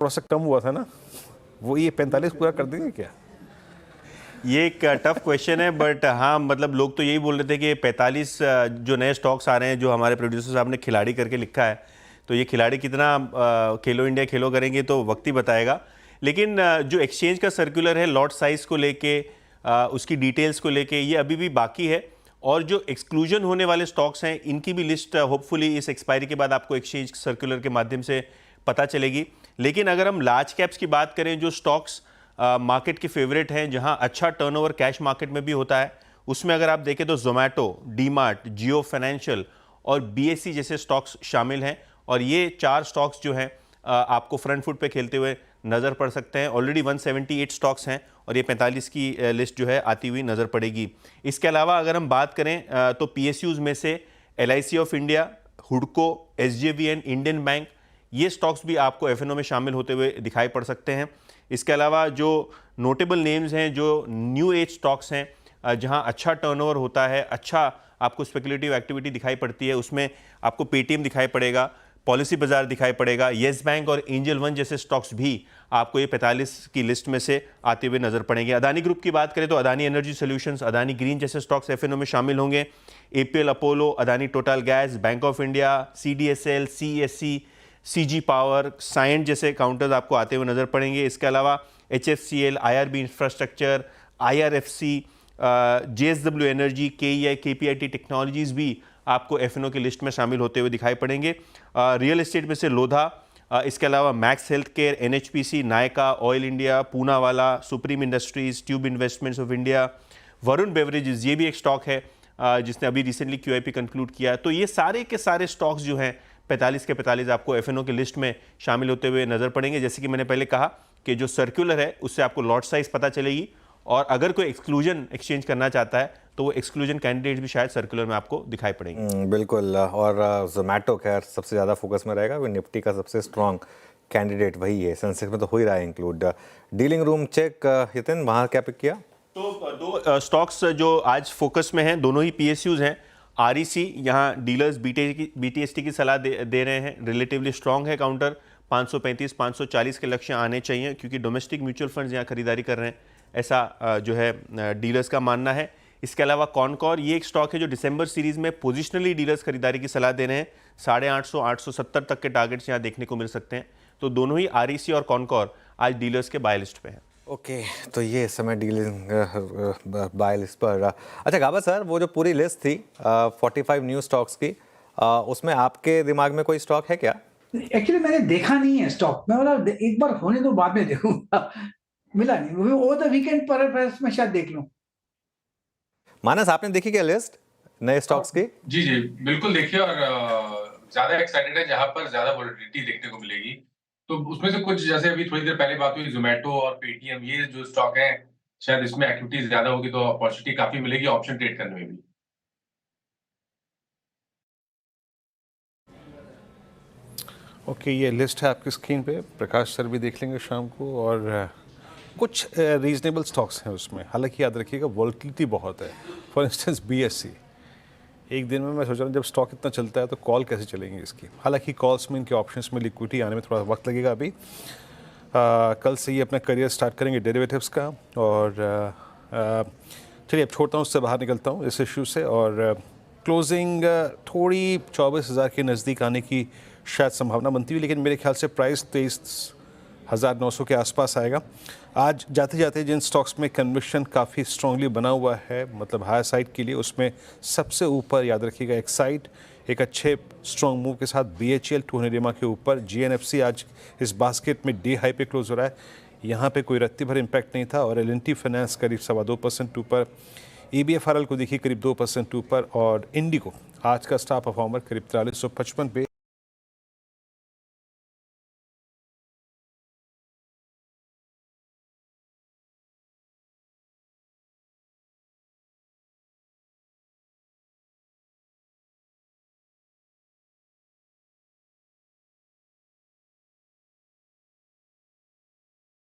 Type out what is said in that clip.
थोड़ा सा कम हुआ था ना, वो ये 45 पूरा कर देंगे क्या? ये एक टफ क्वेश्चन है, बट हाँ मतलब लोग तो यही बोल रहे थे कि 45 जो नए स्टॉक्स आ रहे हैं, जो हमारे प्रोड्यूसर साहब ने खिलाड़ी करके लिखा है, तो ये खिलाड़ी कितना खेलो इंडिया खेलो करेंगे तो वक्त ही बताएगा। लेकिन जो एक्सचेंज का सर्कुलर है लॉट साइज को लेके, उसकी डिटेल्स को लेके, ये अभी भी बाकी है। और जो एक्सक्लूजन होने वाले स्टॉक्स हैं इनकी भी लिस्ट होपफुली इस एक्सपायरी के बाद आपको एक्सचेंज सर्कुलर के माध्यम से पता चलेगी। लेकिन अगर हम लार्ज कैप्स की बात करें, जो स्टॉक्स मार्केट के फेवरेट हैं, जहां अच्छा टर्नओवर कैश मार्केट में भी होता है, उसमें अगर आप देखें तो जोमैटो, डीमार्ट, जियो फाइनेंशियल और बीएसई जैसे स्टॉक्स शामिल हैं। और ये 4 स्टॉक्स जो हैं आपको फ्रंट फुट पे खेलते हुए नज़र पड़ सकते हैं। ऑलरेडी 178 स्टॉक्स हैं और ये 45 की लिस्ट जो है आती हुई नज़र पड़ेगी। इसके अलावा अगर हम बात करें तो पीएसयूज में से LIC ऑफ इंडिया, हुडको, SJVN, इंडियन बैंक, ये स्टॉक्स भी आपको एफएनओ में शामिल होते हुए दिखाई पड़ सकते हैं। इसके अलावा जो नोटेबल नेम्स हैं, जो न्यू एज स्टॉक्स हैं, जहां अच्छा टर्नओवर होता है, अच्छा आपको स्पेकुलेटिव एक्टिविटी दिखाई पड़ती है, उसमें आपको पेटीएम दिखाई पड़ेगा, पॉलिसी बाजार दिखाई पड़ेगा, येस बैंक और एंजल वन जैसे स्टॉक्स भी आपको ये 45 की लिस्ट में से आते हुए नजर पड़ेंगे। अदानी ग्रुप की बात करें तो Adani energy solutions, Adani green जैसे स्टॉक्स एफएनओ में शामिल होंगे। APL Apollo, Adani total gas, bank of India, CDSL, CESC, CG power, Cyient जैसे काउंटर्स आपको आते हुए नजर पड़ेंगे। इसके अलावा HFCL, IRB infrastructure, IRFC, JSW energy, KEI, KPIT technologies भी आपको एफएनओ की लिस्ट में शामिल होते हुए दिखाई पड़ेंगे। रियल एस्टेट में से लोधा, इसके अलावा max health care, NHPC, Nykaa, oil India, Poonawalla, supreme industries, tube investments of India, Varun beverages, ये भी एक स्टॉक है जिसने अभी रिसेंटली QIP कंक्लूड किया। तो ये सारे के सारे स्टॉक्स जो हैं 45 के 45 आपको एफएनओ की लिस्ट में शामिल होते हुए नजर पड़ेंगे। जैसे कि मैंने पहले कहा कि जो सर्कुलर है उससे आपको लॉट साइज पता चलेगी, और अगर कोई एक्सक्लूजन एक्सचेंज करना चाहता है तो वो एक्सक्लूजन कैंडिडेट्स भी शायद सर्कुलर में आपको दिखाई पड़ेंगे। बिल्कुल। और जोमैटो खैर सबसे ज़्यादा फोकस में रहेगा, निफ्टी का सबसे स्ट्रॉन्ग कैंडिडेट वही है, सेंसेक्स में तो हो ही रहा है इंक्लूड। डीलिंग रूम चेक, हितिन वहाँ क्या पिक किया? तो 2 स्टॉक्स जो आज फोकस में हैं, दोनों ही PSUs हैं। REC, यहाँ डीलर्स BTST की सलाह दे रहे हैं, रिलेटिवली स्ट्रॉन्ग है काउंटर, 535 540 के लक्ष्य आने चाहिए, क्योंकि डोमेस्टिक म्यूचुअल फंड्स यहाँ खरीदारी कर रहे हैं, ऐसा जो है डीलर्स का मानना है। इसके अलावा कॉनकॉर, ये एक स्टॉक है जो दिसंबर सीरीज में पोजिशनली डीलर्स खरीदारी की सलाह दे रहे हैं, 850 870 तक के टारगेट्स यहाँ देखने को मिल सकते हैं। तो दोनों ही REC और कॉनकॉर आज डीलर्स के बाय लिस्ट पे हैं। ओके, तो ये समय डीलिंग बाय लिस्ट पर। अच्छा गाबा सर, वो जो पूरी लिस्ट थी 45 न्यू स्टॉक्स की, उसमें आपके दिमाग में कोई स्टॉक है क्या? एक्चुअली मैंने देखा नहीं है स्टॉक, मैं बोला एक बार होने दो बाद में देखूंगा। मिला नहीं, वो द वीकेंड पर मैं शायद देख लूं। मानस, आपने देखी क्या लिस्ट नए स्टॉक्स की? जी जी बिल्कुल देखिए, और ज्यादा एक्साइटेड है जहां पर ज्यादा वोलेटिलिटी देखने को मिलेगी। तो उसमें से कुछ, जैसे अभी थोड़ी देर पहले बात हुई, जोमेटो और पेटीएम, ये जो स्टॉक है शायद इसमें एक्टिविटीज ज्यादा होगी तो अपॉर्चुनिटी काफी मिलेगी ऑप्शन ट्रेड करने में भी। ओके, ये लिस्ट है आपकी स्क्रीन पे, प्रकाश सर भी देख लेंगे शाम को। और कुछ रीजनेबल स्टॉक्स हैं उसमें, हालांकि याद रखिएगा वॉलेटिलिटी बहुत है। फॉर इंस्टेंस BSE, एक दिन में मैं सोच रहा हूँ जब स्टॉक इतना चलता है तो कॉल कैसे चलेंगी इसकी। हालांकि कॉल्स में, इनके ऑप्शंस में लिक्विडिटी आने में थोड़ा वक्त लगेगा अभी। कल से ये अपना करियर स्टार्ट करेंगे डेरिवेटिव्स का। और चलिए अब छोड़ता हूँ, उससे बाहर निकलता हूँ इस इशू से। और क्लोजिंग थोड़ी 24,000 के नज़दीक आने की शायद संभावना बनती हुई, लेकिन मेरे ख्याल से प्राइस 23,900 के आसपास आएगा। आज जाते जाते जिन स्टॉक्स में कन्विक्शन काफ़ी स्ट्रांगली बना हुआ है, मतलब हायर साइड के लिए, उसमें सबसे ऊपर याद रखिएगा एक्साइड एक अच्छे स्ट्रॉन्ग मूव के साथ, BHEL 200 EMA के ऊपर, GNFC आज इस बास्केट में डे हाई पे क्लोज हो रहा है, यहाँ पे कोई रत्ती भर इम्पैक्ट नहीं था। और L&T फाइनेंस करीब 2.25% ऊपर, EBFRL को देखिए करीब 2% ऊपर, और इंडिगो आज का स्टार परफॉर्मर करीब 4355 पे